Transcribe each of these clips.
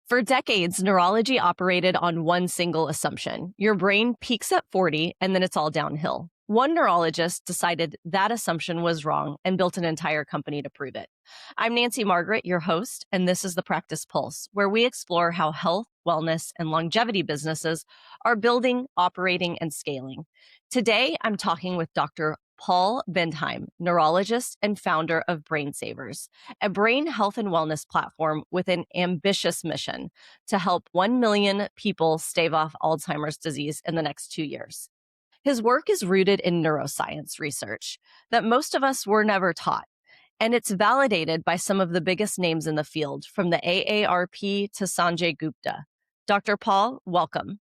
For decades, neurology operated on one single assumption. Your brain peaks at 40 and then it's all downhill. One neurologist decided that assumption was wrong and built an entire company to prove it. I'm Nancy Margrit, your host, and this is the Practice Pulse, where we explore how health, wellness, and longevity businesses are building, operating, and scaling. Today, I'm talking with Dr. Paul Bendheim, neurologist and founder of BrainSavers, a brain health and wellness platform with an ambitious mission to help 1 million people stave off Alzheimer's disease in the next 2 years. His work is rooted in neuroscience research that most of us were never taught, and it's validated by some of the biggest names in the field, from the AARP to Sanjay Gupta. Dr. Paul, welcome.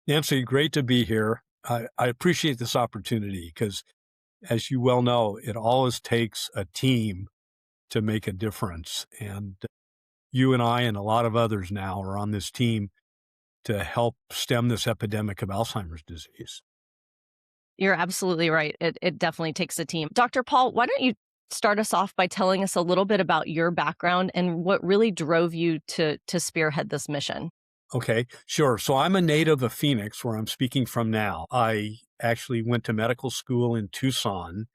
Nancy, great to be here. I appreciate this opportunity because, as you well know, it always takes a team to make a difference. And you and I and a lot of others now are on this team to help stem this epidemic of Alzheimer's disease. You're absolutely right. It definitely takes a team. Dr. Paul, why don't you start us off by telling us a little bit about your background and what really drove you to spearhead this mission? Okay, sure. So I'm a native of Phoenix, where I'm speaking from now. I actually went to medical school in Tucson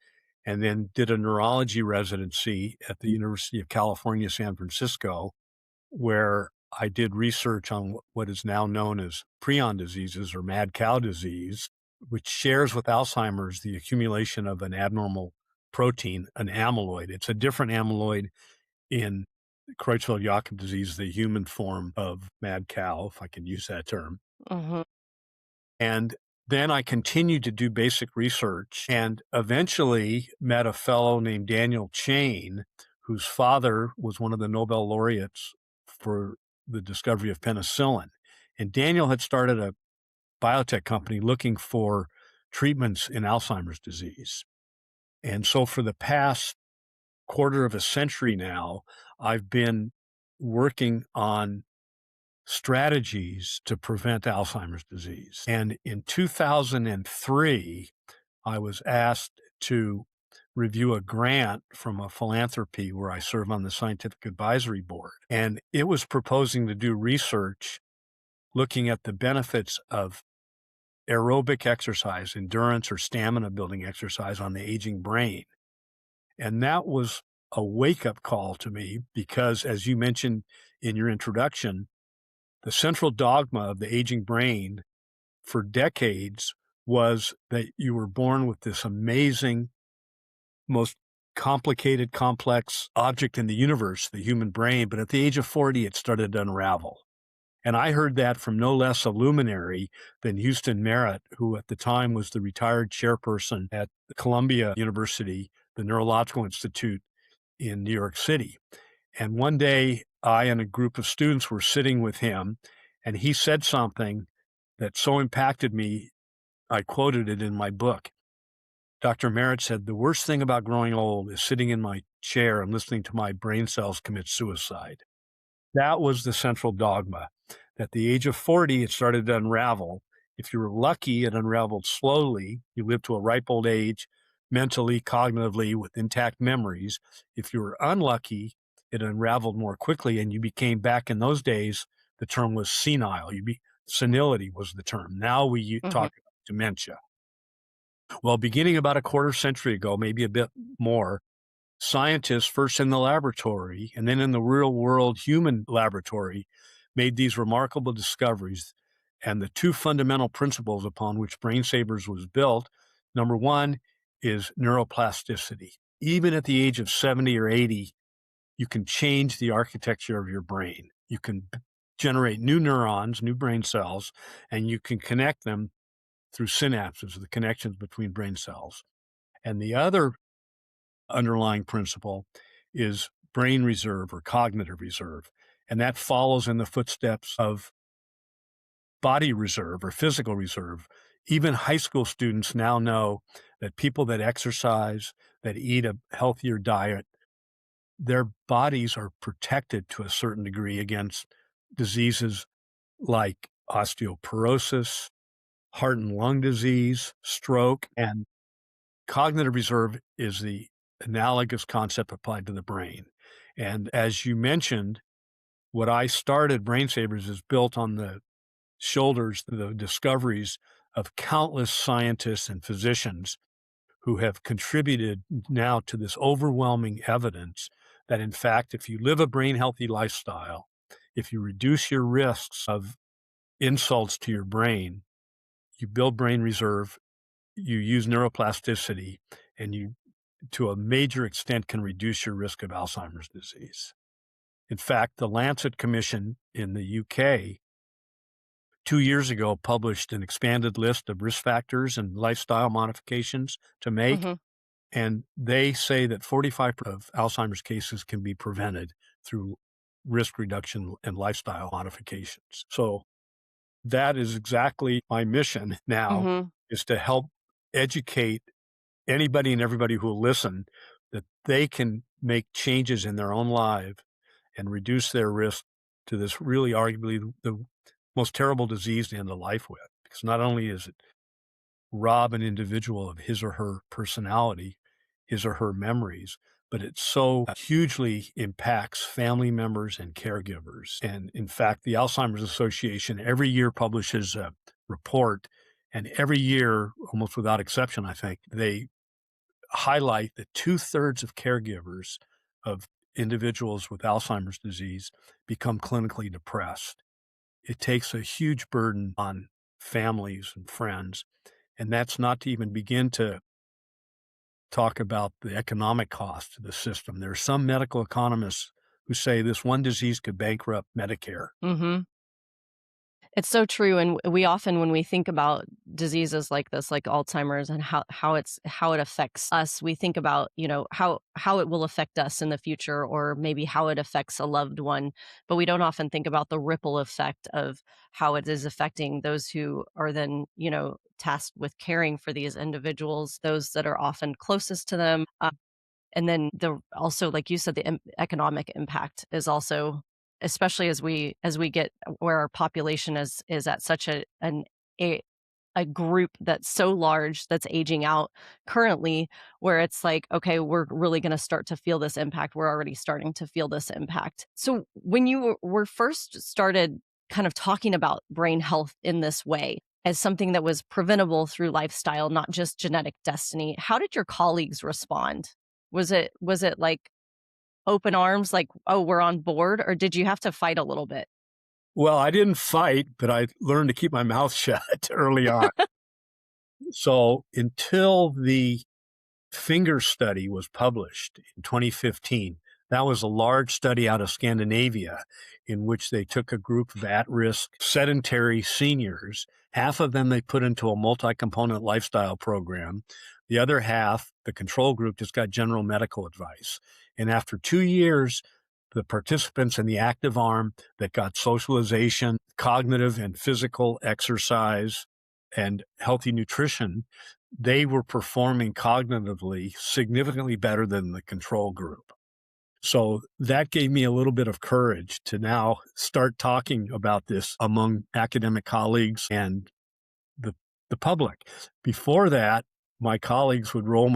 and then did a neurology residency at the University of California, San Francisco, where I did research on what is now known as prion diseases or mad cow disease, which shares with Alzheimer's the accumulation of an abnormal protein, an amyloid. It's a different amyloid in Creutzfeldt-Jakob disease, the human form of mad cow, if I can use that term. Mhm. And then I continued to do basic research and eventually met a fellow named Daniel Chain, whose father was one of the Nobel laureates for the discovery of penicillin. And Daniel had started a biotech company looking for treatments in Alzheimer's disease. And so for the past quarter of a century now, I've been working on strategies to prevent Alzheimer's disease. And in 2003, I was asked to review a grant from a philanthropy where I serve on the scientific advisory board. And it was proposing to do research looking at the benefits of aerobic exercise, endurance or stamina building exercise on the aging brain. And that was a wake-up call to me because, as you mentioned in your introduction, the central dogma of the aging brain for decades was that you were born with this amazing, most complicated, complex object in the universe, the human brain. But at the age of 40, it started to unravel. And I heard that from no less a luminary than Houston Merritt, who at the time was the retired chairperson at Columbia University, the Neurological Institute in New York City. And one day, I and a group of students were sitting with him, and he said something that so impacted me, I quoted it in my book. Dr. Merritt said, "The worst thing about growing old is sitting in my chair and listening to my brain cells commit suicide." That was the central dogma. At the age of 40, it started to unravel. If you were lucky, it unraveled slowly. You lived to a ripe old age, mentally, cognitively, with intact memories. If you were unlucky, it unraveled more quickly, and you became, back in those days, the term was senile. Senility was the term. Now we talk about dementia. Well, beginning about a quarter century ago, maybe a bit more, scientists, first in the laboratory and then in the real world human laboratory, made these remarkable discoveries. And the two fundamental principles upon which BrainSavers was built, number one is neuroplasticity. Even at the age of 70 or 80, you can change the architecture of your brain. You can generate new neurons, new brain cells, and you can connect them through synapses, the connections between brain cells. And the other underlying principle is brain reserve or cognitive reserve. And that follows in the footsteps of body reserve or physical reserve. Even high school students now know that people that exercise, that eat a healthier diet, their bodies are protected to a certain degree against diseases like osteoporosis, heart and lung disease, stroke, and cognitive reserve is the analogous concept applied to the brain. And as you mentioned, what I started, BrainSavers, is built on the shoulders, the discoveries of countless scientists and physicians who have contributed now to this overwhelming evidence that, in fact, if you live a brain healthy lifestyle, if you reduce your risks of insults to your brain, you build brain reserve, you use neuroplasticity, and you, to a major extent, can reduce your risk of Alzheimer's disease. In fact, the Lancet Commission in the UK 2 years ago published an expanded list of risk factors and lifestyle modifications to make. Mhm. And they say that 45% of Alzheimer's cases can be prevented through risk reduction and lifestyle modifications. So that is exactly my mission now, Mhm. is to help educate anybody and everybody who will listen that they can make changes in their own life and reduce their risk to this really arguably the most terrible disease to end a life with. Because not only is it rob an individual of his or her personality, his or her memories, but it so hugely impacts family members and caregivers. And in fact, the Alzheimer's Association every year publishes a report, and every year, almost without exception, I think, they highlight that 2/3 of caregivers of individuals with Alzheimer's disease become clinically depressed. It takes a huge burden on families and friends. And that's not to even begin to talk about the economic cost of the system. There are some medical economists who say this one disease could bankrupt Medicare. Mhm. It's so true, and we often, when we think about diseases like this, like Alzheimer's, and how it affects us, we think about, how it will affect us in the future, or maybe how it affects a loved one, but we don't often think about the ripple effect of how it is affecting those who are then, tasked with caring for these individuals, those that are often closest to them. And then also, like you said, the economic impact is also, especially as we get where our population is at such a a group that's so large, that's aging out currently, where it's like, okay, we're really going to start to feel this impact. We're already starting to feel this impact. So when you were first started kind of talking about brain health in this way, as something that was preventable through lifestyle, not just genetic destiny, how did your colleagues respond? Was it like open arms, like, "Oh, we're on board," or did you have to fight a little bit? Well, I didn't fight, but I learned to keep my mouth shut early on. So until the Finger study was published in 2015. That was a large study out of Scandinavia in which they took a group of at-risk sedentary seniors. Half of them they put into a multi-component lifestyle program. The other half, the control group, just got general medical advice. And after 2 years, the participants in the active arm that got socialization, cognitive and physical exercise, and healthy nutrition, they were performing cognitively significantly better than the control group. So that gave me a little bit of courage to now start talking about this among academic colleagues and the the public. Before that, my colleagues would roll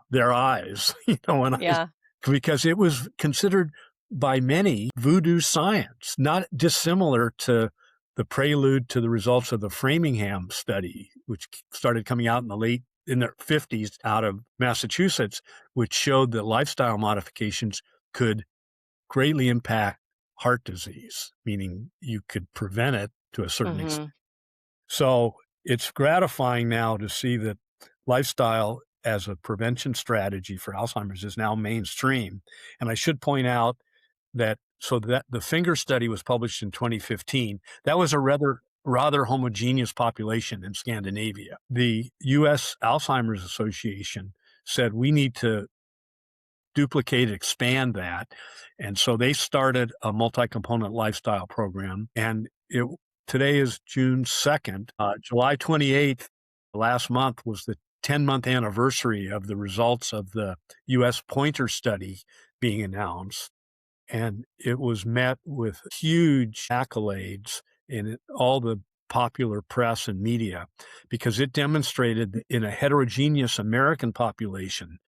their eyes, when Yeah. because it was considered by many voodoo science, not dissimilar to the prelude to the results of the Framingham study, which started coming out in the 50s out of Massachusetts, which showed that lifestyle modifications could greatly impact heart disease, meaning you could prevent it to a certain extent. Mhm. So it's gratifying now to see that lifestyle as a prevention strategy for Alzheimer's is now mainstream. And I should point out that the Finger study was published in 2015. That was a rather homogeneous population in Scandinavia. The US Alzheimer's Association said we need to duplicate, expand that. And so they started a multi-component lifestyle program. And today is June 2nd. July 28th, last month, was the 10-month anniversary of the results of the US Pointer study being announced. And it was met with huge accolades in all the popular press and media because it demonstrated in a heterogeneous American population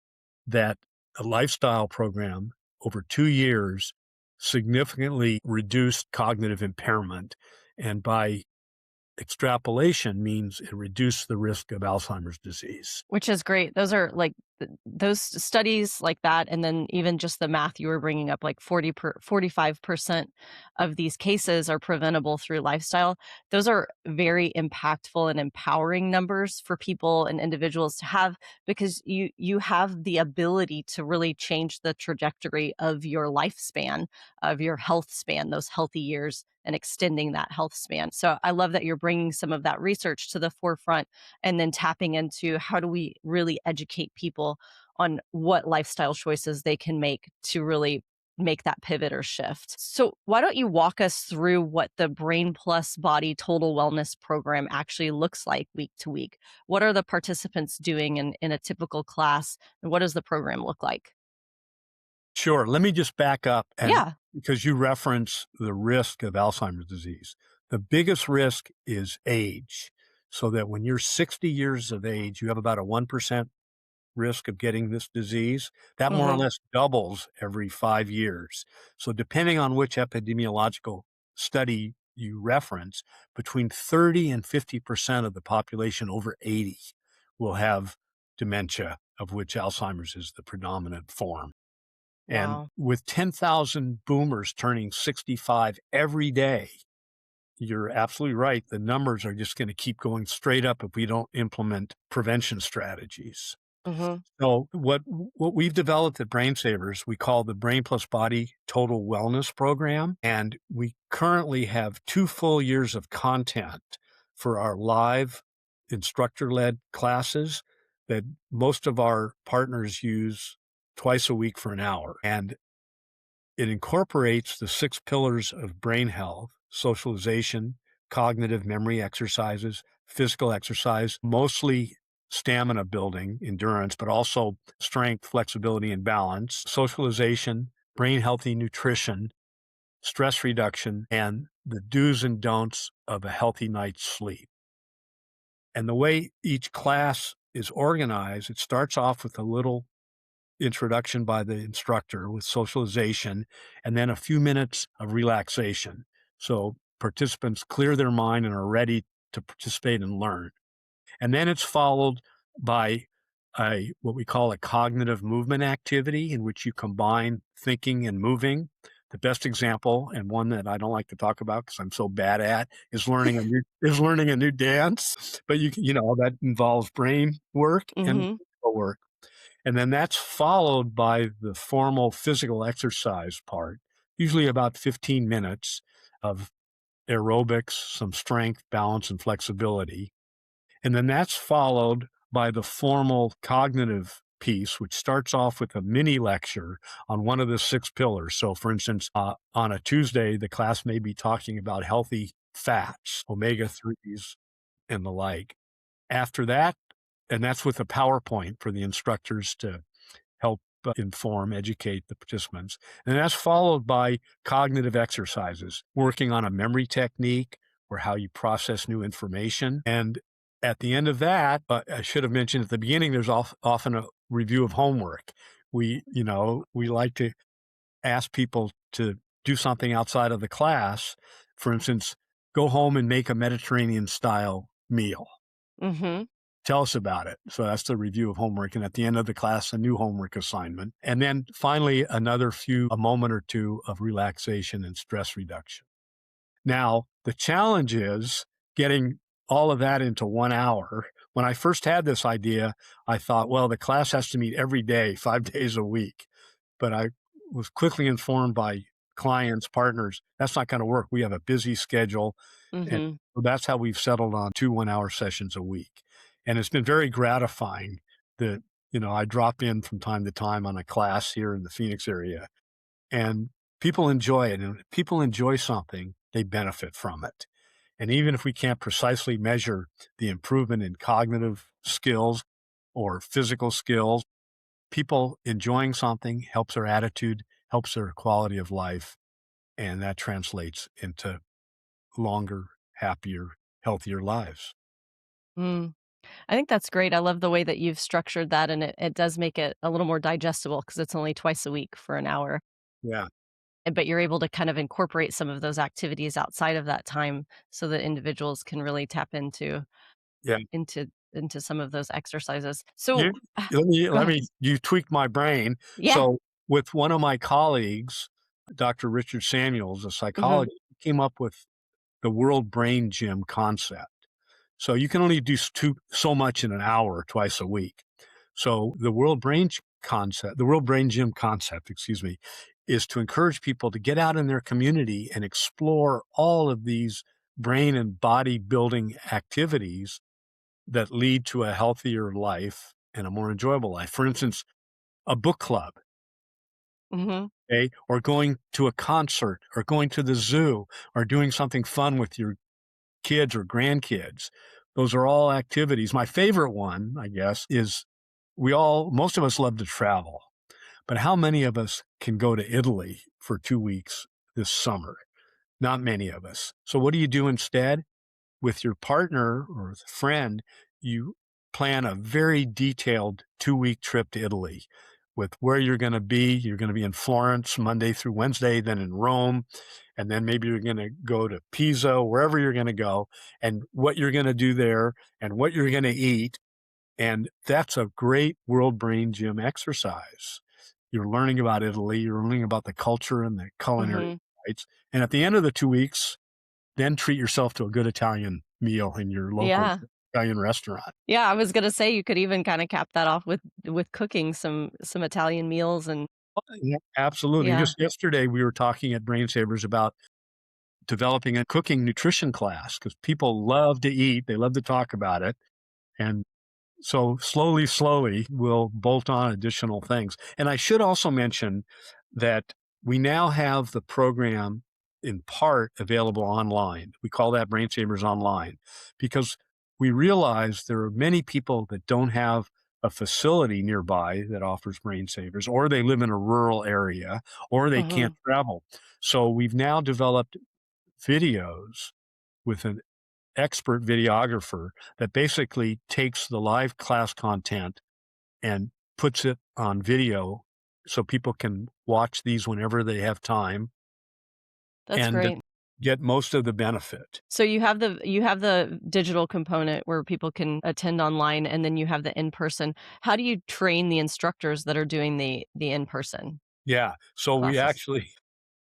that a lifestyle program over 2 years significantly reduced cognitive impairment, and by extrapolation means it reduced the risk of Alzheimer's disease. Which is great. Those are like those studies like that, and then even just the math you were bringing up, like 45% of these cases are preventable through lifestyle. Those are very impactful and empowering numbers for people and individuals to have, because you have the ability to really change the trajectory of your lifespan, of your health span, those healthy years, and extending that health span. So I love that you're bringing some of that research to the forefront, and then tapping into how do we really educate people on what lifestyle choices they can make to really make that pivot or shift. So, why don't you walk us through what the Brain Plus Body Total Wellness program actually looks like week to week? What are the participants doing in a typical class? And what does the program look like? Sure. Let me just back up, and Yeah. because you reference the risk of Alzheimer's disease, the biggest risk is age. So that when you're 60 years of age, you have about a 1% risk of getting this disease. That more or Hmm. less doubles every 5 years. So depending on which epidemiological study you reference, between 30 and 50% of the population over 80 will have dementia, of which Alzheimer's is the predominant form. And Wow. with 10,000 boomers turning 65 every day, you're absolutely right. The numbers are just going to keep going straight up if we don't implement prevention strategies. Hmm. So what we've developed at BrainSavers, we call the Brain Plus Body Total Wellness Program, and we currently have 2 full years of content for our live instructor-led classes that most of our partners use twice a week for an hour. And it incorporates the 6 pillars of brain health: socialization, cognitive memory exercises, physical exercise, mostly stamina building, endurance, but also strength, flexibility, and balance, socialization, brain healthy nutrition, stress reduction, and the do's and don'ts of a healthy night's sleep. And the way each class is organized, it starts off with a little introduction by the instructor with socialization, and then a few minutes of relaxation. So participants clear their mind and are ready to participate and learn. And then it's followed by what we call a cognitive movement activity in which you combine thinking and moving. The best example, and one that I don't like to talk about because I'm so bad at, is learning a new dance. But that involves brain work and Hmm. physical work. And then that's followed by the formal physical exercise part, usually about 15 minutes of aerobics, some strength, balance, and flexibility. And then that's followed by the formal cognitive piece, which starts off with a mini lecture on one of the 6 pillars. So, for instance, on a Tuesday, the class may be talking about healthy fats, omega 3s, and the like. After that, and that's with a PowerPoint for the instructors to help inform, educate the participants. And that's followed by cognitive exercises, working on a memory technique or how you process new information. And at the end of that, I should have mentioned at the beginning, there's often a review of homework. We like to ask people to do something outside of the class. For instance, go home and make a Mediterranean style meal. Hmm. Tell us about it. So that's the review of homework. And at the end of the class, a new homework assignment. And then finally, a moment or two of relaxation and stress reduction. Now, the challenge is getting all of that into 1 hour. When I first had this idea, I thought, well, the class has to meet every day, 5 days a week. But I was quickly informed by clients, partners, that's not going to work. We have a busy schedule. And Hmm. so that's how we've settled on 2 1 hour sessions a week. And it's been very gratifying that, I drop in from time to time on a class here in the Phoenix area, and people enjoy it. And if people enjoy something, they benefit from it. And even if we can't precisely measure the improvement in cognitive skills or physical skills, people enjoying something helps their attitude, helps their quality of life, and that translates into longer, happier, healthier lives. Mm. I think that's great. I love the way that you've structured that, and it does make it a little more digestible because it's only twice a week for an hour. Yeah. but you're able to kind of incorporate some of those activities outside of that time so that individuals can really tap Yeah. into some of those exercises. So You let me go let ahead. me you tweaked my brain. Yeah. So, with one of my colleagues, Dr. Richard Samuels, a Mhm. psychologist, came up with the World Brain Gym concept. So you can only do so much in an hour twice a week. So the World Brain Gym concept, excuse me, is to encourage people to get out in their community and explore all of these brain and body building activities that lead to a healthier life and a more enjoyable life. For instance, a book club, Mhm. okay, or going to a concert, or going to the zoo, or doing something fun with your kids or grandkids. Those are all activities. My favorite one, I guess, is most of us love to travel, but how many of us can go to Italy for 2 weeks this summer? Not many of us. So what do you do instead? With your partner or with a friend, you plan a very detailed 2 week trip to Italy with where you're going to be. You're going to be in Florence Monday through Wednesday, then in Rome, and then maybe you're going to go to Pisa, wherever you're going to go, and what you're going to do there and what you're going to eat. And that's a great World Brain Gym exercise. You're learning about Italy, you're learning about the culture and the culinary Mhm. sites. And at the end of the 2 weeks, then treat yourself to a good Italian meal in your local Yeah. Italian restaurant. Yeah, I was gonna say you could even kinda cap that off with cooking some Italian meals and Yeah, absolutely. yeah. Just yesterday, we were talking at BrainSavers about developing a cooking nutrition class because people love to eat, they love to talk about it. And so slowly, we'll bolt on additional things. And I should also mention that we now have the program in part available online. We call that BrainSavers Online because we realize there are many people that don't have a facility nearby that offers BrainSavers, or they live in a rural area, or they can't Mhm. travel. So we've now developed videos with an expert videographer that basically takes the live class content and puts it on video so people can watch these whenever they have time That's and great. get most of the benefit. So you have the digital component where people can attend online, and then you have the in-person. How do you train the instructors that are doing the in-person Yeah. So classes?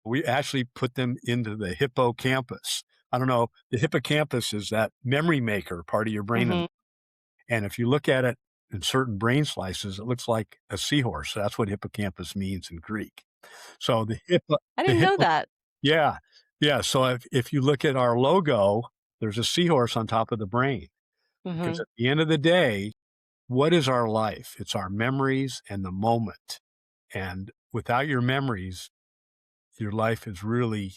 we actually put them into the hippocampus. I don't know. The hippocampus is that memory maker part of your brain. Mhm. And if you look at it in certain brain slices, it looks like a seahorse. That's what hippocampus means in Greek. So I the didn't know hippo that. yeah. Yeah, so if you look at our logo, there's a seahorse on top of the brain, because Mhm. at the end of the day, what is our life? It's our memories and the moment, and without your memories, your life is really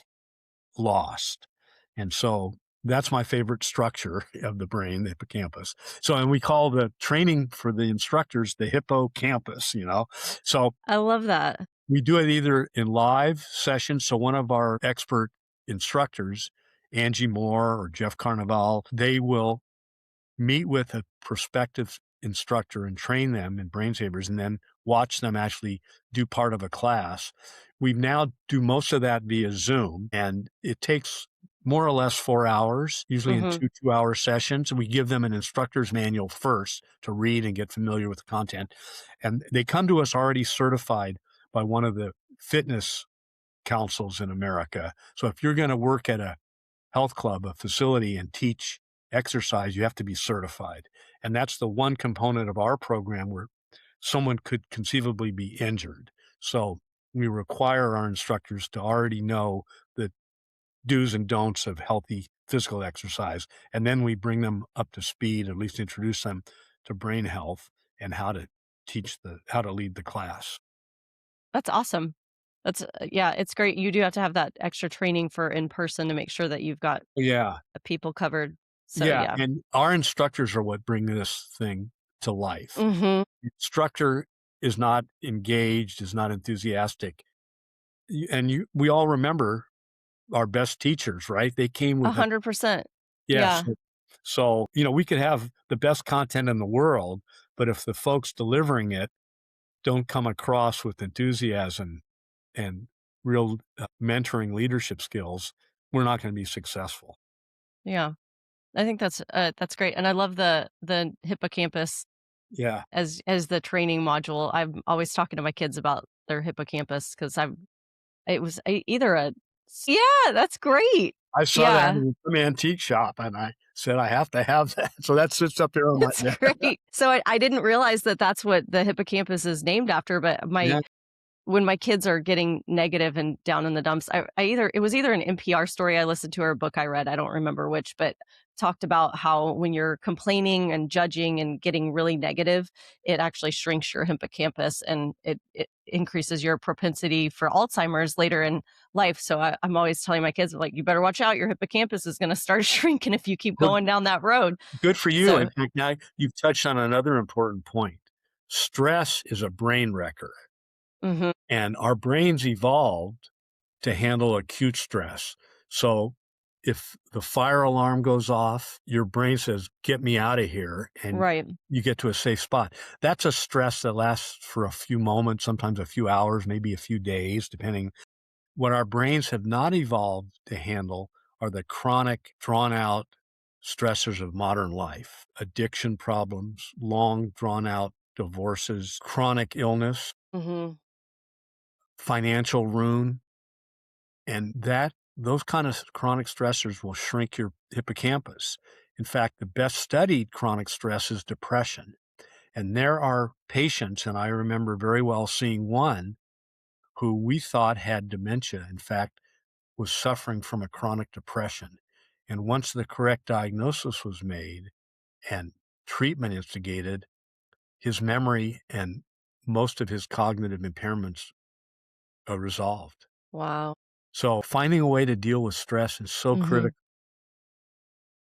lost. And so that's my favorite structure of the brain, the hippocampus. So, and we call the training for the instructors the hippocampus. So I love that. we do it either in live sessions. So one of our expert instructors, Angie Moore or Jeff Carnival, they will meet with a prospective instructor and train them in BrainSavers and then watch them actually do part of a class. We now do most of that via Zoom, and it takes more or less 4 hours, usually in Mhm. 2 2-hour sessions. And we give them an instructor's manual first to read and get familiar with the content. And they come to us already certified by one of the fitness councils in America. So if you're going to work at a health club, a facility, and teach exercise, you have to be certified. And that's the one component of our program where someone could conceivably be injured. So we require our instructors to already know the do's and don'ts of healthy physical exercise. And then we bring them up to speed, at least introduce them to brain health and how to lead the class. That's awesome. That's yeah, it's great. You do have to have that extra training for in person to make sure that you've got Yeah. people covered. So, Yeah. yeah. And our instructors are what bring this thing to life. Mhm. Instructor is not engaged, is not enthusiastic. We all remember our best teachers, right? They came with a 100%. yes. Yeah. We could have the best content in the world, but if the folks delivering it don't come across with enthusiasm and real mentoring leadership skills, we're not going to be successful. Yeah. I think that's great, and I love the hippocampus Yeah. as the training module. I'm always talking to my kids about their hippocampus because it was either a yeah, that's great. I saw that Yeah, in some antique shop and I said, I have to have that. So that sits up there on my it's desk. great. So I didn't realize that that's what the hippocampus is named after, but my Yeah. when my kids are getting negative and down in the dumps, I either it was either an NPR story I listened to or a book I read, I don't remember which, but talked about how when you're complaining and judging and getting really negative, it actually shrinks your hippocampus and it increases your propensity for Alzheimer's later in life. So I'm always telling my kids, like, you better watch out. Your hippocampus is going to start shrinking if you keep Well, going down that road. good for you. In So, fact, now you've touched on another important point. Stress is a brain wrecker, mhm, and our brains evolved to handle acute stress. So if the fire alarm goes off, your brain says, get me out of here. And right. you get to a safe spot. That's a stress that lasts for a few moments, sometimes a few hours, maybe a few days, depending. What our brains have not evolved to handle are the chronic, drawn out stressors of modern life, addiction problems, long, drawn out divorces, chronic illness, Mhm. financial ruin. And those kind of chronic stressors will shrink your hippocampus. In fact, the best studied chronic stress is depression. And there are patients, and I remember very well seeing one who we thought had dementia. In fact, was suffering from a chronic depression. And once the correct diagnosis was made and treatment instigated, his memory and most of his cognitive impairments resolved. Wow. So finding a way to deal with stress is so Mhm. critical.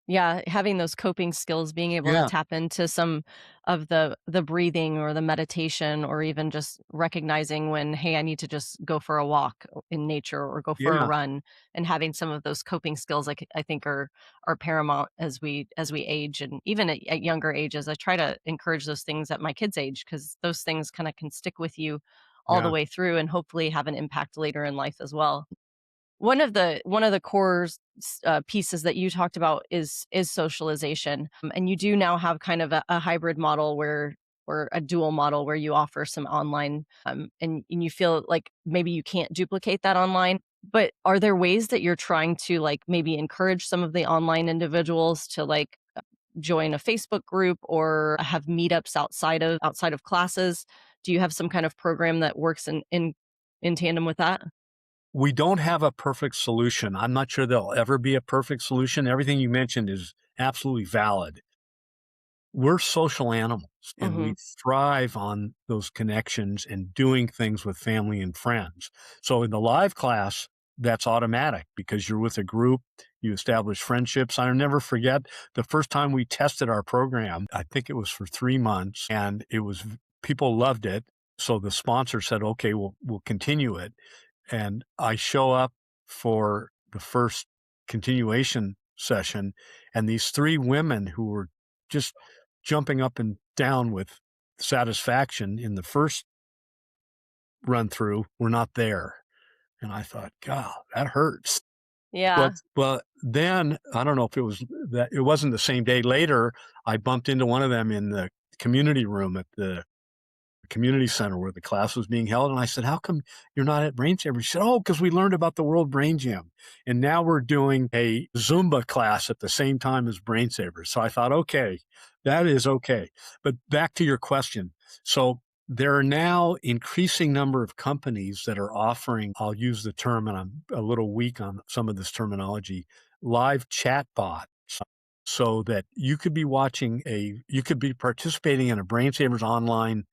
Yeah, having those coping skills, being able to Yeah, tap into some of the breathing or the meditation or even just recognizing when, "Hey, I need to just go for a walk in nature or go for a yeah, run," and having some of those coping skills, I think are paramount as we age, and even at younger ages. I try to encourage those things at my kids' age because those things kinda can stick with you all the yeah. way through and hopefully have an impact later in life as well. One of the core pieces that you talked about is socialization, and you do now have kind of a hybrid model where or a dual model where you offer some online, and you feel like maybe you can't duplicate that online. But are there ways that you're trying to like maybe encourage some of the online individuals to like join a Facebook group or have meetups outside of classes? Do you have some kind of program that works in tandem with that? We don't have a perfect solution. I'm not sure there'll ever be a perfect solution. Everything you mentioned is absolutely valid. We're social animals and we Mhm. thrive on those connections and doing things with family and friends. So in the live class, that's automatic because you're with a group, you establish friendships. I'll never forget the first time we tested our program. I think it was for 3 months and people loved it. So the sponsor said, okay, we'll continue it. And I show up for the first continuation session, and these 3 women who were just jumping up and down with satisfaction in the first run through were not there. And I thought, God, that hurts. Yeah. But then I don't know if it was that it wasn't the same day later, I bumped into one of them in the community room at the community center where the class was being held. And I said, how come you're not at BrainSavers? She said, oh, because we learned about the World Brain Gym. And now we're doing a Zumba class at the same time as BrainSavers. So I thought, okay, that is okay. But back to your question. So there are now increasing number of companies that are offering, I'll use the term, and I'm a little weak on some of this terminology, live chat bots. So that you could be participating in a BrainSavers online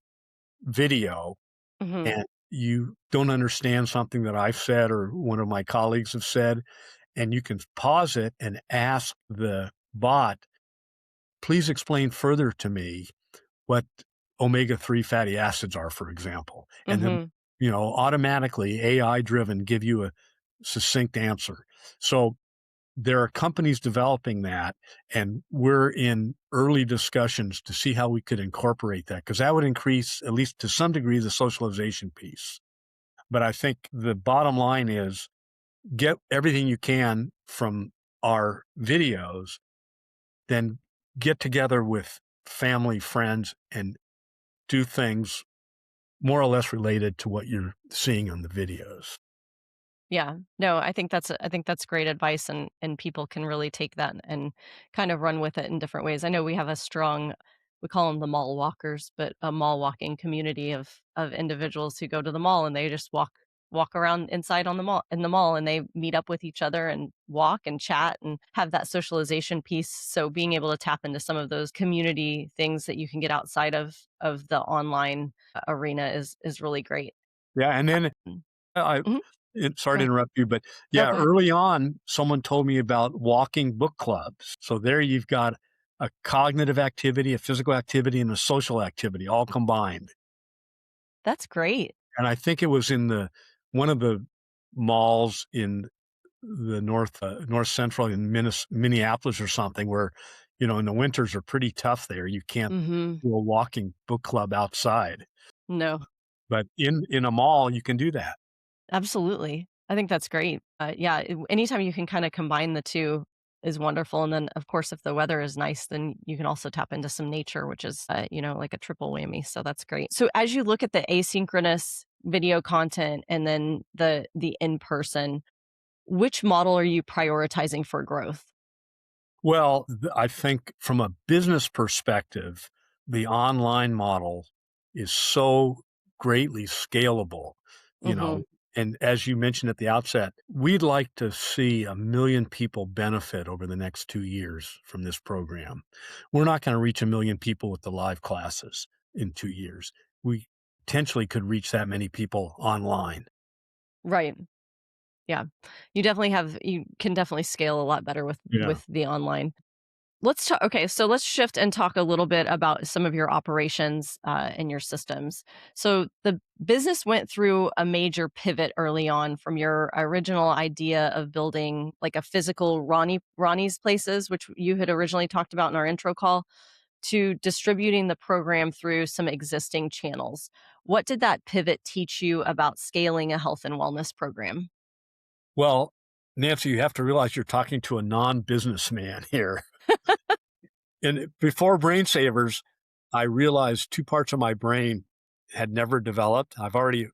video Mhm. and you don't understand something that I've said or one of my colleagues have said, and you can pause it and ask the bot, please explain further to me what omega-3 fatty acids are, for example. And then, Mhm. automatically AI driven give you a succinct answer. So there are companies developing that, and we're in early discussions to see how we could incorporate that because that would increase, at least to some degree, the socialization piece. But I think the bottom line is get everything you can from our videos, then get together with family, friends, and do things more or less related to what you're seeing on the videos. Yeah. No, I think that's great advice, and people can really take that and kind of run with it in different ways. I know we have a strong, we call them the mall walkers, but a mall walking community of individuals who go to the mall and they just walk around inside on the mall in the mall, and they meet up with each other and walk and chat and have that socialization piece. So being able to tap into some of those community things that you can get outside of the online arena is really great. Yeah, and then Mm. I Mhm. sorry Go to ahead. interrupt you, but No, yeah, go ahead. early on, someone told me about walking book clubs. So there you've got a cognitive activity, a physical activity, and a social activity all combined. That's great. And I think it was in the one of the malls in the north central in Minneapolis or something where, in the winters are pretty tough there. You can't Mhm. do a walking book club outside, No, but in a mall, you can do that. absolutely. I think that's great. Yeah, anytime you can kinda combine the 2 is wonderful, and then, of course, if the weather is nice, then you can also tap into some nature, which is, like a triple whammy, so that's great. So as you look at the asynchronous video content and then the in-person, which model are you prioritizing for growth? Well, I think from a business perspective, the online model is so greatly scalable, you know. Mhm. And as you mentioned at the outset, we'd like to see 1 million people benefit over the next 2 years from this program. We're not going to reach 1 million people with the live classes in 2 years. We potentially could reach that many people online. Right. Yeah. You can definitely scale a lot better Yeah. with the online. Let's talk. Okay, so let's shift and talk a little bit about some of your operations and your systems. So the business went through a major pivot early on from your original idea of building like a physical Ronnie's places, which you had originally talked about in our intro call, to distributing the program through some existing channels. What did that pivot teach you about scaling a health and wellness program? Well, Nancy, you have to realize you're talking to a non-businessman here. And before BrainSavers, I realized 2 parts of my brain had never developed. I've already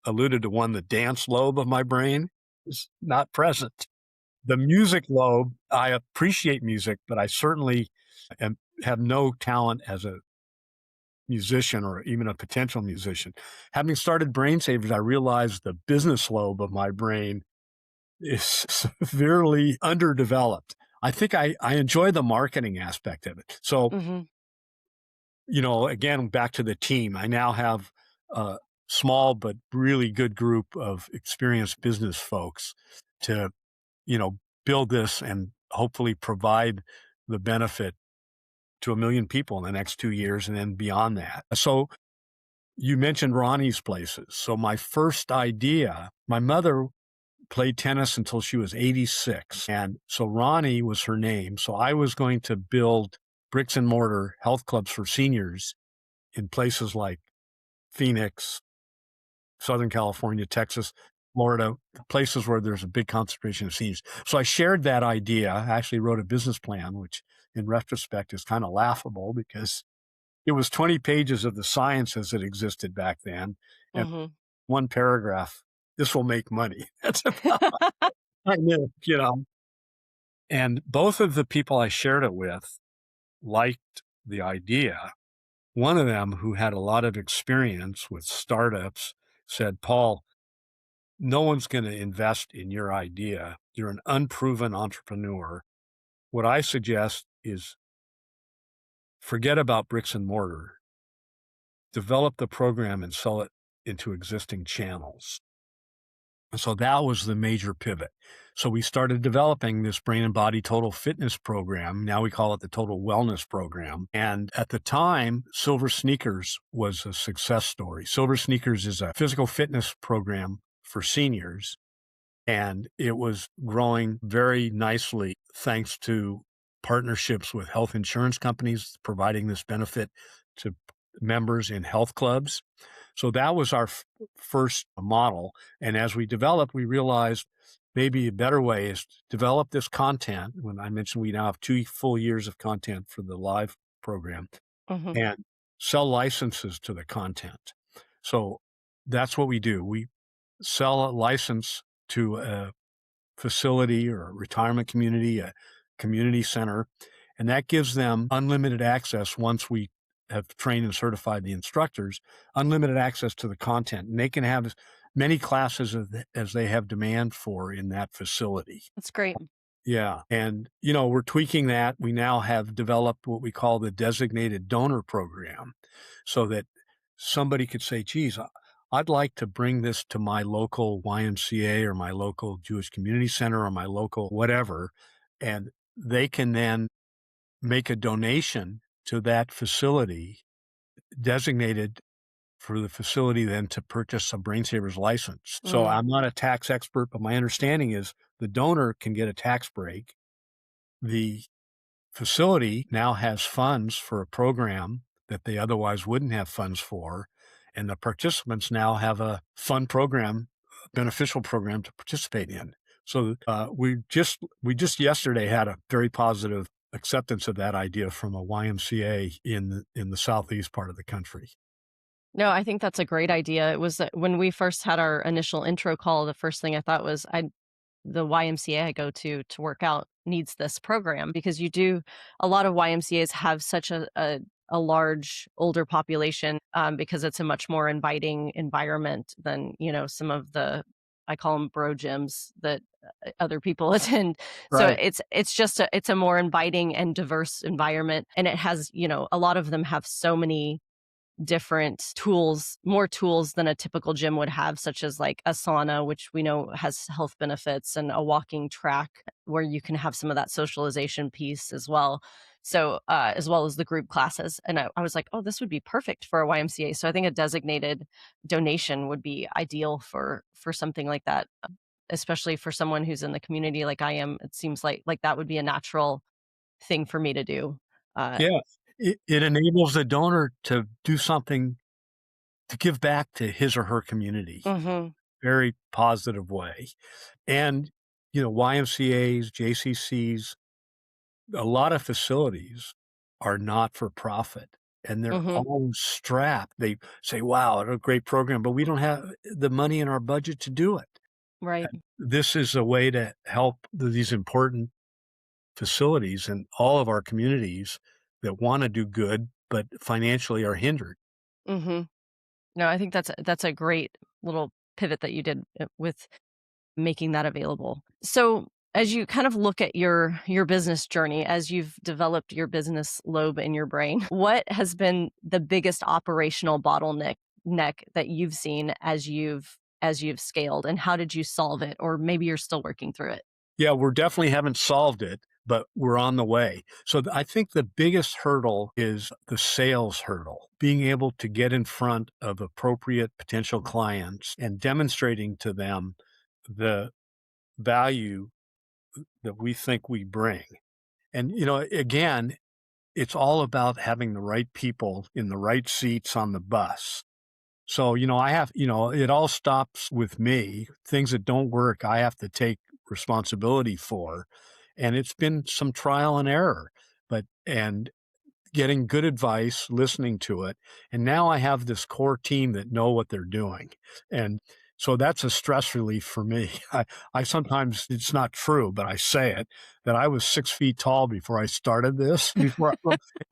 alluded to one, the dance lobe of my brain is not present. The music lobe, I appreciate music, but I certainly have no talent as a musician or even a potential musician. Having started BrainSavers, I realized the business lobe of my brain is severely underdeveloped. I think I enjoy the marketing aspect of it. So Mhm. again, back to the team, I now have a small but really good group of experienced business folks to, you know, build this and hopefully provide the benefit to 1 million people in the next 2 years and then beyond that. So you mentioned Ronnie's places. So my first idea, my mother played tennis until she was 86. And so Ronnie was her name. So I was going to build bricks and mortar health clubs for seniors in places like Phoenix, Southern California, Texas, Florida, places where there's a big concentration of seniors. So I shared that idea. I actually wrote a business plan, which in retrospect is kind of laughable because it was 20 pages of the science as it existed back then. And Mhm. one paragraph, this will make money. That's about I knew. And both of the people I shared it with liked the idea. One of them, who had a lot of experience with startups, said, Paul, no one's going to invest in your idea. You're an unproven entrepreneur. What I suggest is forget about bricks and mortar, develop the program and sell it into existing channels. And so that was the major pivot. So we started developing this brain and body total fitness program. Now we call it the total wellness program. And at the time, Silver Sneakers was a success story. Silver Sneakers is a physical fitness program for seniors. And it was growing very nicely thanks to partnerships with health insurance companies providing this benefit to members in health clubs. So that was our first model. And as we developed, we realized maybe a better way is to develop this content. When I mentioned we now have 2 full years of content for the live program Hmm. and sell licenses to the content. So that's what we do. We sell a license to a facility or a retirement community, a community center, and that gives them unlimited access once we have trained and certified the instructors, unlimited access to the content. And they can have as many classes as they have demand for in that facility. That's great. Yeah. And, we're tweaking that. We now have developed what we call the designated donor program so that somebody could say, geez, I'd like to bring this to my local YMCA or my local Jewish community center or my local whatever. And they can then make a donation to that facility designated for the facility then to purchase a BrainSavers license. So Mm. I'm not a tax expert, but my understanding is the donor can get a tax break. The facility now has funds for a program that they otherwise wouldn't have funds for, and the participants now have a fun program, beneficial program to participate in. So we just yesterday had a very positive acceptance of that idea from a YMCA in the southeast part of the country. No, I think that's a great idea. It was when we first had our initial intro call, the first thing I thought was the YMCA I go to work out needs this program because you do a lot of YMCAs have such a large older population because it's a much more inviting environment than some of the I call them bro gyms that other people attend. So Right. it's a more inviting and diverse environment, and it has a lot of them have so many different tools, more tools than a typical gym would have, such as like a sauna, which we know has health benefits, and a walking track where you can have some of that socialization piece as well. So, as well as the group classes. And I was like, oh, this would be perfect for a YMCA. So I think a designated donation would be ideal for something like that, especially for someone who's in the community like I am. It seems like that would be a natural thing for me to do. Uh, Yeah. It enables the donor to do something to give back to his or her community. mhm, Very positive way. And, YMCAs, JCCs, a lot of facilities are not for profit and they're mhm, all strapped. They say, wow, what a great program, but we don't have the money in our budget to do it. right. This is a way to help these important facilities in all of our communities that want to do good, but financially are hindered. Mhm. No, I think that's a great little pivot that you did with making that available. So, as you kind of look at your business journey, as you've developed your business lobe in your brain, what has been the biggest operational bottleneck that you've seen as you've scaled, and how did you solve it? Or maybe you're still working through it. Yeah, we're definitely haven't solved it, but we're on the way. So I think the biggest hurdle is the sales hurdle, being able to get in front of appropriate potential clients and demonstrating to them the value that we think we bring. And, again, it's all about having the right people in the right seats on the bus. So, it all stops with me. Things that don't work, I have to take responsibility for. And it's been some trial and error, and getting good advice, listening to it. And now I have this core team that know what they're doing. And so that's a stress relief for me. I sometimes, it's not true, but I say it, that I was 6 feet tall before I started this.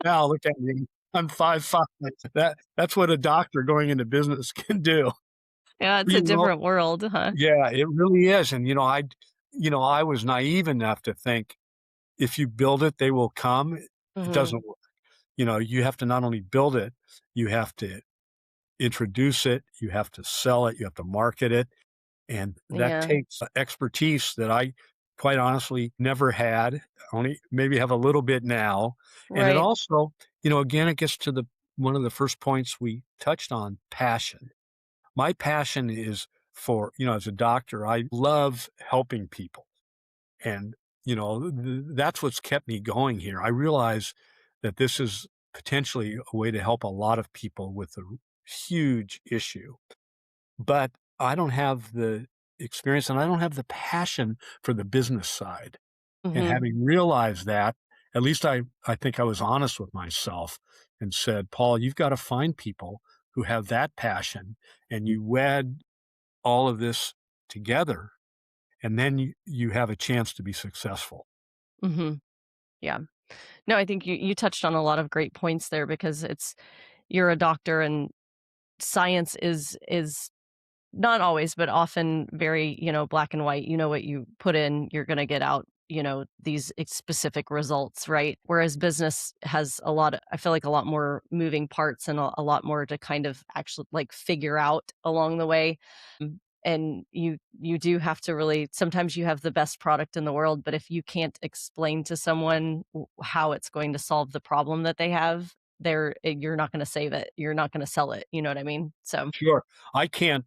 Now look at me. I'm 5'5". That's what a doctor going into business can do. Yeah, it's a You know, different world, huh? yeah, it really is. And I was naive enough to think if you build it, they will come. It Mhm. doesn't work. You have to not only build it, you have to introduce it, you have to sell it, you have to market it. And that Yeah. takes expertise that I quite honestly never had, only maybe have a little bit now. And it Right. also, again, it gets to the one of the first points we touched on, passion. My passion is for, as a doctor, I love helping people. And, that's what's kept me going here. I realize that this is potentially a way to help a lot of people with a huge issue. But I don't have the experience and I don't have the passion for the business side. And Hmm. having realized that, at least I think I was honest with myself and said, Paul, you've got to find people who have that passion and you wed all of this together, and then you have a chance to be successful. Hmm. Yeah. No, I think you touched on a lot of great points there because you're a doctor and science is not always, but often very, black and white. You know what you put in, you're going to get out, these specific results, right? Whereas business has I feel like a lot more moving parts and a lot more to kind of actually like figure out along the way. And you do have to really, sometimes you have the best product in the world, but if you can't explain to someone how it's going to solve the problem that they have, you're not going to save it. You're not going to sell it. You know what I mean? So, Sure. I can't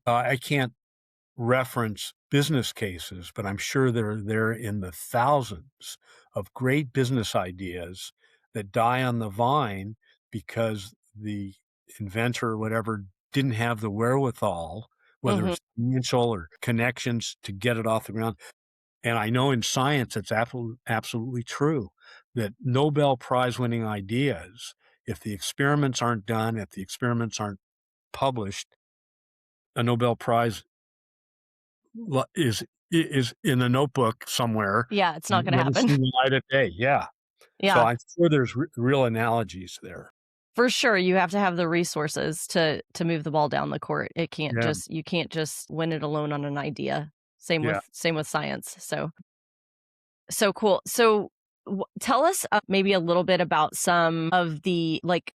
reference business cases, but I'm sure they're in the thousands of great business ideas that die on the vine because the inventor or whatever didn't have the wherewithal, whether mhm. it's financial or connections to get it off the ground. And I know in science it's absolutely true that Nobel Prize winning ideas, if the experiments aren't done, if the experiments aren't published, a Nobel Prize is in a notebook somewhere Yeah, it's not and gonna never happen. seen the light of day. Yeah. So Yeah, I'm sure there's real analogies there. for sure, you have to have the resources to move the ball down the court. Yeah. You can't just win it alone on an idea. Yeah. Same with science. So cool. So, tell us, maybe a little bit about some of the, like,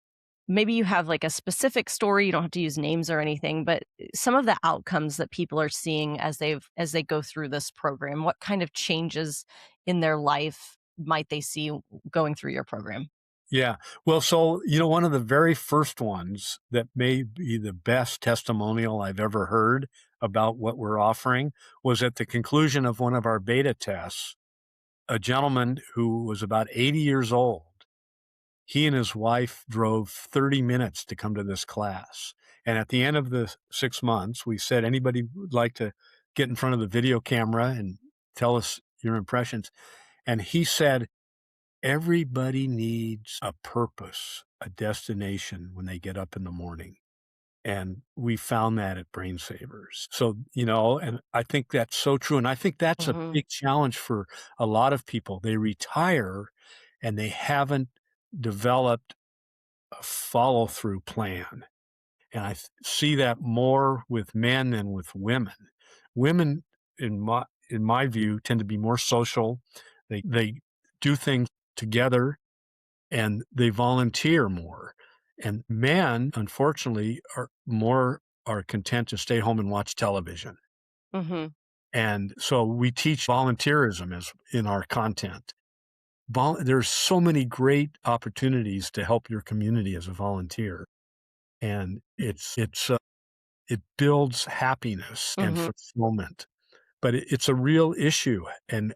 maybe you have, like, a specific story, you don't have to use names or anything, but some of the outcomes that people are seeing as they go through this program. What kind of changes in their life might they see going through your program? Yeah. Well, so, one of the very first ones that may be the best testimonial I've ever heard about what we're offering was at the conclusion of one of our beta tests, a gentleman who was about 80 years old. He and his wife drove 30 minutes to come to this class. And at the end of the 6 months, we said, anybody would like to get in front of the video camera and tell us your impressions? And he said, everybody needs a purpose, a destination when they get up in the morning. And we found that at BrainSavers. So, and I think that's so true. And I think that's a Mhm. big challenge for a lot of people. They retire and they haven't developed a follow through plan. And see that more with men than with women. Women, in my view, tend to be more social. They do things together and they volunteer more. And men, unfortunately, are content to stay home and watch television. Mhm. And so we teach volunteerism as in our content. There's so many great opportunities to help your community as a volunteer, and it builds happiness and Mhm. fulfillment. But it's a real issue, and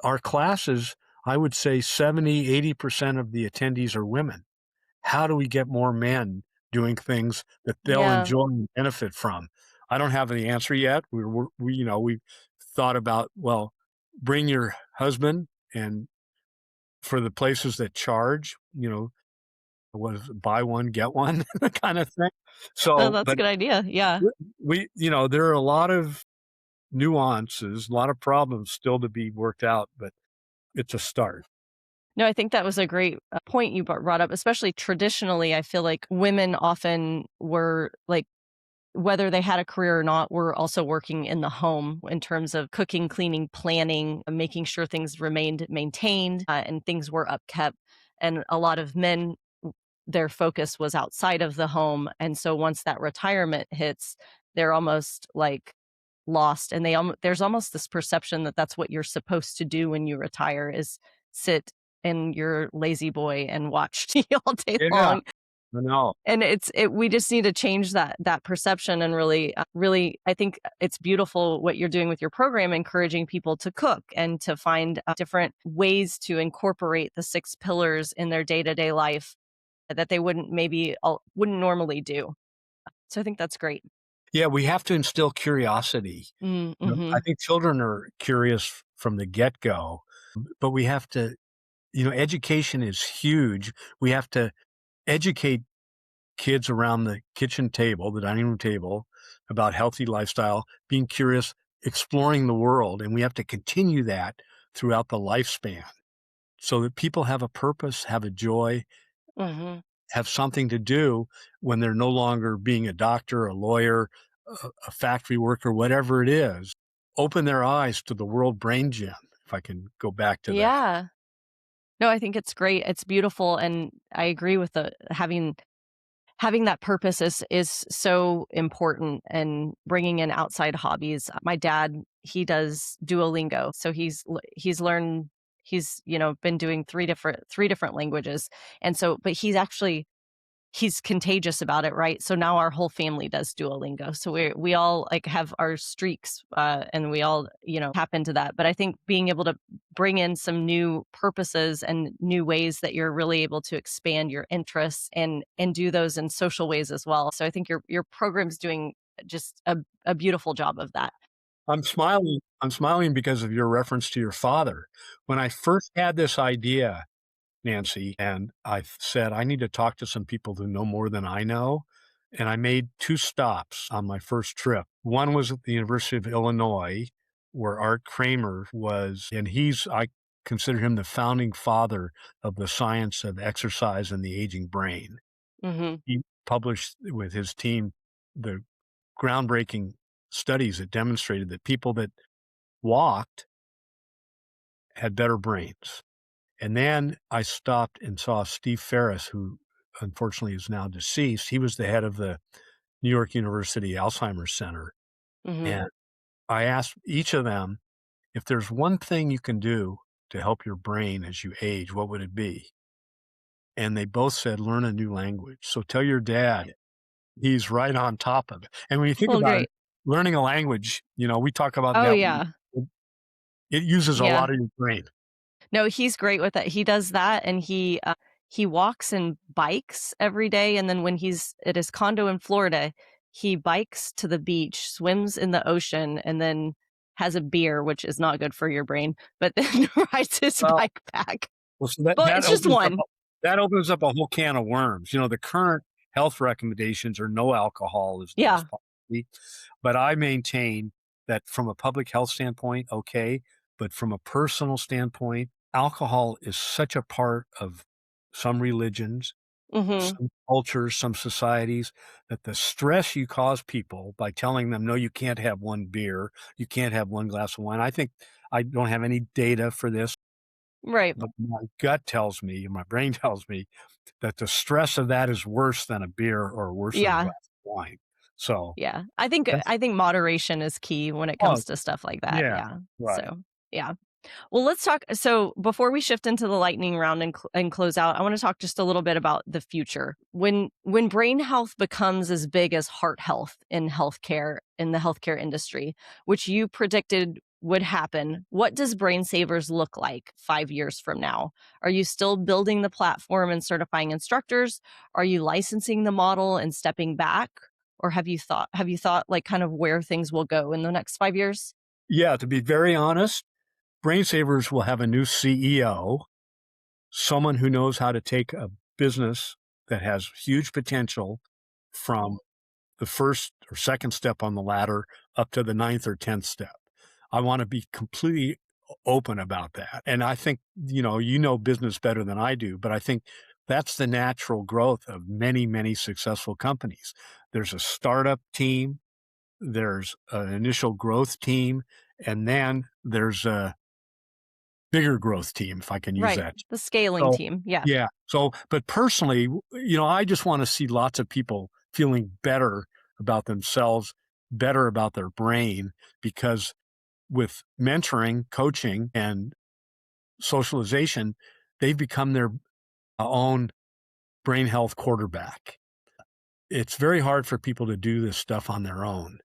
our classes, I would say 70-80% of the attendees are women. How do we get more men doing things that they'll Yeah. enjoy and benefit from? I don't have the answer yet. We've thought about, well, bring your husband, and for the places that charge, what is it, buy one, get one kind of thing. Oh, So, that's a but good idea. Yeah. there are a lot of nuances, a lot of problems still to be worked out, but it's a start. No, I think that was a great, point you brought up, especially traditionally, I feel like women often were, like, whether they had a career or not, were also working in the home in terms of cooking, cleaning, planning, making sure things remained maintained, and things were upkept. And a lot of men, their focus was outside of the home, and so once that retirement hits, they're almost, like, lost, and there's almost this perception that that's what you're supposed to do when you retire is sit in your lazy boy and watch TV all day Yeah, long. I know. And we just need to change that perception and really, really, I think it's beautiful what you're doing with your program, encouraging people to cook and to find, different ways to incorporate the 6 pillars in their day-to-day life. that they wouldn't normally do. So I think that's great. Yeah, we have to instill curiosity. I Mm-hmm. think children are curious from the get-go, but we have to education is huge. We have to educate kids around the kitchen table, the dining room table, about healthy lifestyle, being curious, exploring the world, and we have to continue that throughout the lifespan so that people have a purpose, have a joy, Mm-hmm. have something to do when they're no longer being a doctor, a lawyer, a factory worker, whatever it is. Open their eyes to the World Brain Gym, if I can go back to that. Yeah. No, I think it's great. It's beautiful, and I agree with the having that purpose is so important, and bringing in outside hobbies. My dad, he does Duolingo, so he's learned been doing three different languages, and so but he's contagious about it, right? So now our whole family does Duolingo. So we all like have our streaks, and we all tap into that. But I think being able to bring in some new purposes and new ways that you're really able to expand your interests and do those in social ways as well. So I think your program's doing just a beautiful job of that. I'm smiling because of your reference to your father. When I first had this idea, Nancy, and I said, I need to talk to some people who know more than I know. And I made 2 stops on my first trip. One was at the University of Illinois, where Art Kramer was, and I consider him the founding father of the science of exercise and the aging brain. Hmm. He published with his team the groundbreaking studies that demonstrated that people that walked had better brains. And then I stopped and saw Steve Ferris, who unfortunately is now deceased. He was the head of the New York University Alzheimer's Center. Hmm. And I asked each of them, if there's one thing you can do to help your brain as you age, what would it be? And they both said, learn a new language. So tell your dad he's right on top of it. And when you think Well, about it, great. learning a language, we talk about Oh that. yeah. It uses a Yeah. lot of your brain. No, he's great with it. He does that, and he walks and bikes every day, and then when he's at his condo in Florida, he bikes to the beach, swims in the ocean, and then has a beer, which is not good for your brain, but then rides his Well, bike back. Well, so that But that it's just opens up one. a whole can of worms. The current health recommendations are no alcohol is the best Yeah. policy, but I maintain that from a public health standpoint, okay, but from a personal standpoint, alcohol is such a part of some religions, Mhm. some cultures, some societies, that the stress you cause people by telling them, "No, you can't have 1 beer, you can't have 1 glass of wine." I don't have any data for this, Right. but my gut tells me and my brain tells me that the stress of that is worse than a beer or worse than a Yeah. glass of wine. So Yeah. I think that's I think moderation is key when it oh, comes to stuff like that. yeah, Yeah. right. So, yeah. Well, let's talk. So, before we shift into the lightning round and close out, I want to talk just a little bit about the future. When brain health becomes as big as heart health in the healthcare industry, which you predicted would happen, what does BrainSavers look like 5 years from now? Are you still building the platform and certifying instructors? Are you licensing the model and stepping back? Or have you thought like kind of where things will go in the next 5 years? Yeah, to be very honest, BrainSavers will have a new CEO, someone who knows how to take a business that has huge potential from the first or second step on the ladder up to the ninth or 10th step. I want to be completely open about that. And I think, business better than I do, but I think that's the natural growth of many, many successful companies. There's a startup team, there's an initial growth team, and then there's a bigger growth team, if I can use Right. that. The scaling So, team. Yeah. yeah. So, but personally, I just want to see lots of people feeling better about themselves, better about their brain, because with mentoring, coaching, and socialization, they've become their own brain health quarterback. It's very hard for people to do this stuff on their own.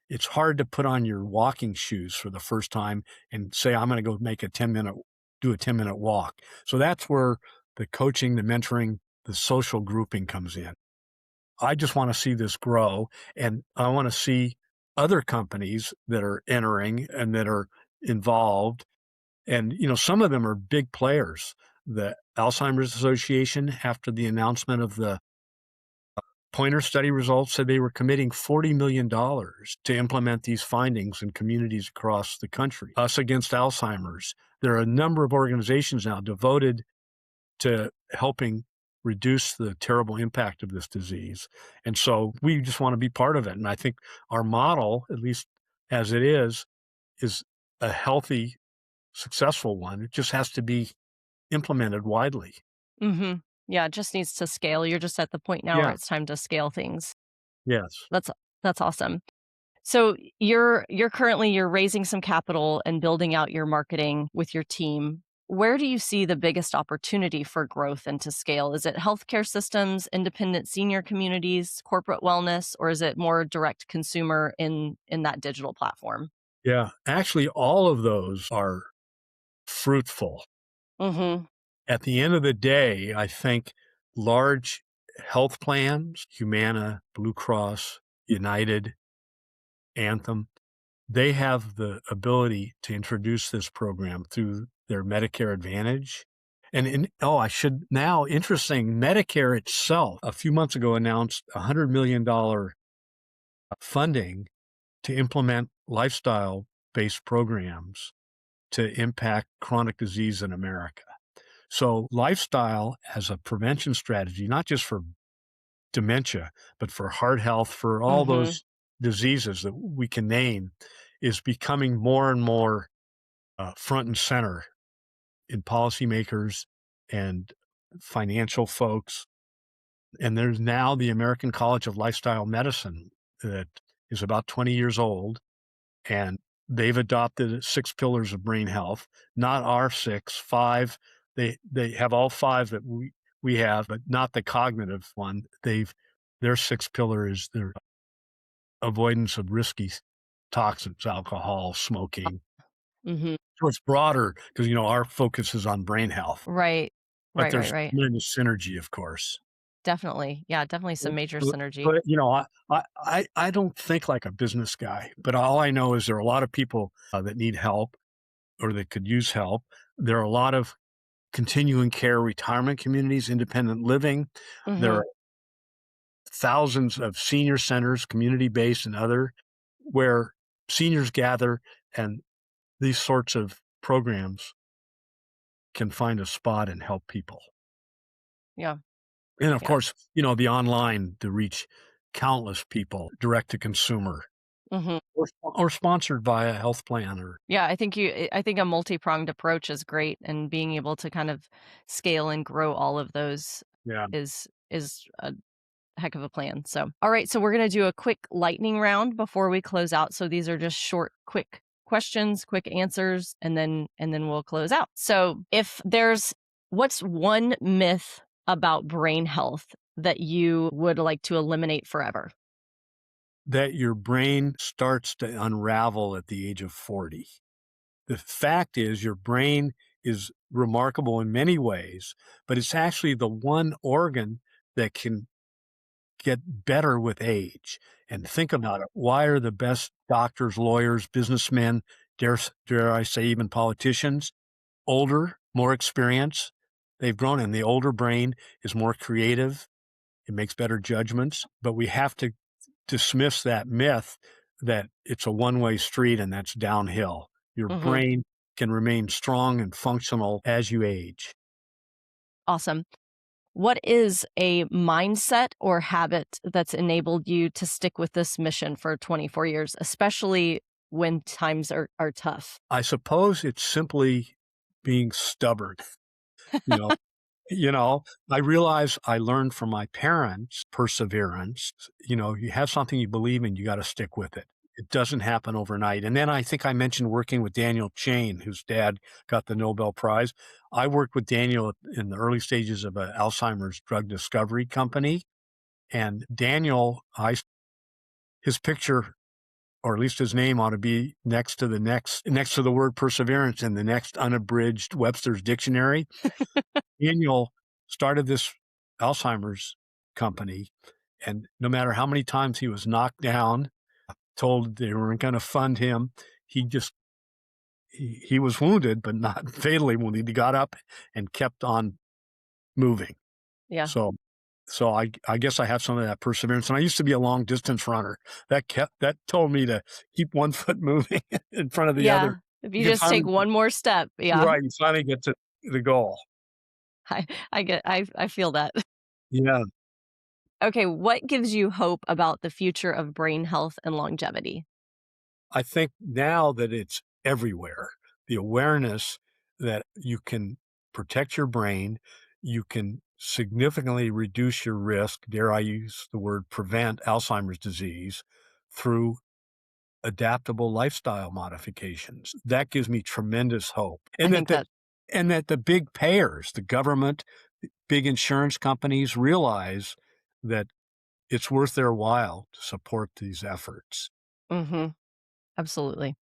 It's hard to put on your walking shoes for the first time and say, I'm going to go do a 10-minute walk. So that's where the coaching, the mentoring the social grouping comes in. I just want to see this grow, and I want to see other companies that are entering and that are involved. And, some of them are big players. The Alzheimer's Association, after the announcement of the Pointer study results, said they were committing $40 million to implement these findings in communities across the country. Us Against Alzheimer's. There are a number of organizations now devoted to helping reduce the terrible impact of this disease. And so we just want to be part of it. And I think our model, at least as it is a healthy, successful one. It just has to be implemented widely. Mhm. Yeah, it just needs to scale. You're just at the point now where Yeah. it's time to scale things. Yes. That's awesome. So you're raising some capital and building out your marketing with your team. Where do you see the biggest opportunity for growth and to scale? Is it healthcare systems, independent senior communities, corporate wellness, or is it more direct consumer in that digital platform? Yeah. Actually, all of those are fruitful. Mhm. At the end of the day, I think large health plans, Humana, Blue Cross, United, Anthem, they have the ability to introduce this program through their Medicare Advantage. Interesting, Medicare itself a few months ago announced $100 million funding to implement lifestyle-based programs to impact chronic disease in America. So lifestyle as a prevention strategy, not just for dementia, but for heart health, for all Mhm. those diseases that we can name, is becoming more and more front and center in policymakers and financial folks. And there's now the American College of Lifestyle Medicine that is about 20 years old, and they've adopted 6 pillars of brain health, not our 6, 5. They have all 5 that we have, but not the cognitive one. Their 6th pillar is their avoidance of risky toxins, alcohol, smoking. Mhm. So it's broader because, our focus is on brain health, Right. but Right, right, there's right. tremendous synergy, of course. Definitely. Yeah, definitely some major But synergy. but, I don't think like a business guy, but all I know is there are a lot of people, that need help or that could use help. There are a lot of continuing care retirement communities, independent living. There are Mhm. thousands of senior centers, community-based and other, where seniors gather, and these sorts of programs can find a spot and help people. Yeah. And of Yeah. course, the online to reach countless people, direct to consumer, Mhm. or sponsored by a health plan or Yeah, I think a multi-pronged approach is great, and being able to kind of scale and grow all of those yeah. is a heck of a plan. So, all right, so we're going to do a quick lightning round before we close out. So these are just short, quick questions, quick answers, and then we'll close out. So, if there's what's one myth about brain health that you would like to eliminate forever? That your brain starts to unravel at the age of 40. The fact is your brain is remarkable in many ways, but it's actually the one organ that can get better with age. And think about it. Why are the best doctors, lawyers, businessmen, dare I say even politicians, older, more experience? They've grown, and the older brain is more creative. It makes better judgments, but we have to dismiss that myth that it's a one-way street and that's downhill. Your Mhm. brain can remain strong and functional as you age. Awesome. What is a mindset or habit that's enabled you to stick with this mission for 24 years, especially when times are tough? I suppose it's simply being stubborn. You know, I realize I learned from my parents perseverance. You have something you believe in, you got to stick with it. It doesn't happen overnight. And then I think I mentioned working with Daniel Chain, whose dad got the Nobel Prize. I worked with Daniel in the early stages of an Alzheimer's drug discovery company. And Daniel, his picture, or at least his name, ought to be next to the word perseverance in the next unabridged Webster's dictionary. Daniel started this Alzheimer's company. And no matter how many times he was knocked down, told they weren't going to fund him, he just he was wounded, but not fatally wounded. He got up and kept on moving. Yeah. So I guess I have some of that perseverance. And I used to be a long distance runner. That told me to keep one foot moving in front of the other. Yeah. If you You can just take finally one more step. Yeah. right, you finally get to the goal. I feel that. Yeah. Okay, what gives you hope about the future of brain health and longevity? I think now that it's everywhere, the awareness that you can protect your brain, you can significantly reduce your risk, dare I use the word prevent Alzheimer's disease through adaptable lifestyle modifications. That gives me tremendous hope. I think that And that the big payers, the government, big insurance companies realize that it's worth their while to support these efforts. mhm, absolutely.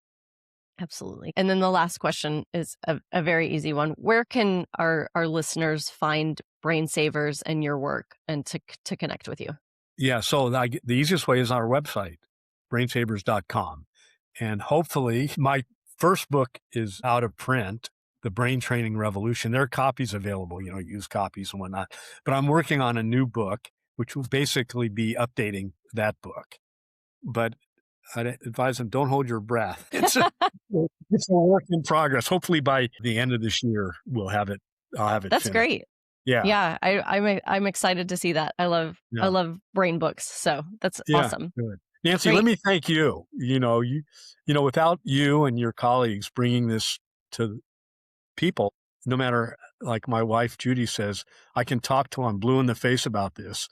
Absolutely. And then the last question is a very easy one. Where can our listeners find BrainSavers and your work and to connect with you? Yeah, so the easiest way is our website, brainsavers.com. And hopefully, my first book is out of print, The Brain Training Revolution. There are copies available, used copies and whatnot. But I'm working on a new book, which will basically be updating that book. But I'd advise them, don't hold your breath. It's a work in progress. Hopefully, by the end of this year, I'll have it That's finished. great. Yeah, Yeah, I'm excited to see that. I yeah. love brain books, so that's Yeah, awesome. good. Nancy, let Great. me thank you. Without you and your colleagues bringing this to people, no matter, like my wife Judy says, I can talk till I'm blue in the face about this,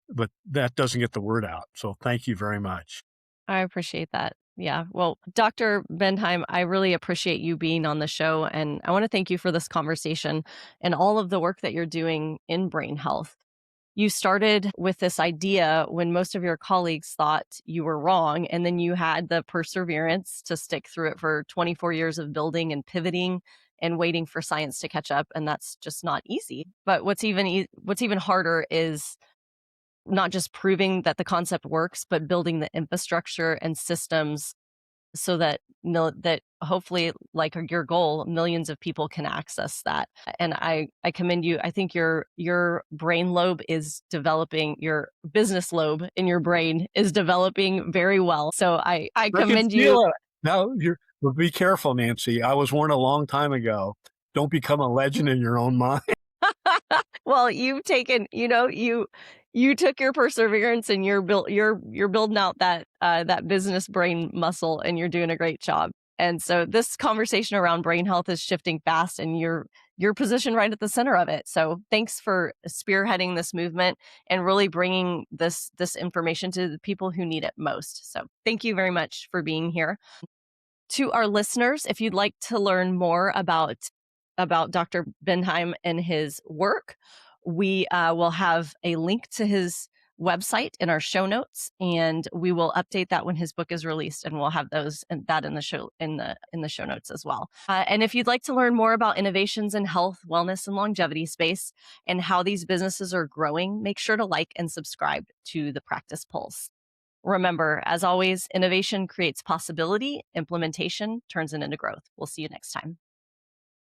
but that doesn't get the word out. So thank you very much. I appreciate that. Yeah. Well, Dr. Bendheim, I really appreciate you being on the show. And I want to thank you for this conversation and all of the work that you're doing in brain health. You started with this idea when most of your colleagues thought you were wrong, and then you had the perseverance to stick through it for 24 years of building and pivoting and waiting for science to catch up, and that's just not easy. But what's even harder is not just proving that the concept works, but building the infrastructure and systems so that that hopefully, like your goal, millions of people can access that. And I commend you. I think your brain lobe is developing, your business lobe in your brain is developing very well. So I I can commend you. feel it. Now, but be careful, Nancy. I was warned a long time ago. Don't become a legend in your own mind. Well, you've taken, you took your perseverance and you're building out that business brain muscle, and you're doing a great job. And so this conversation around brain health is shifting fast, and you're positioned right at the center of it. So thanks for spearheading this movement and really bringing this information to the people who need it most. So thank you very much for being here. To our listeners, if you'd like to learn more about Dr. Bendheim and his work, we will have a link to his website in our show notes, and we will update that when his book is released, and we'll have those and that in the show notes as well. And if you'd like to learn more about innovations in health, wellness, and longevity space and how these businesses are growing, make sure to like and subscribe to the Practice Pulse. Remember, as always, innovation creates possibility, implementation turns it into growth. We'll see you next time.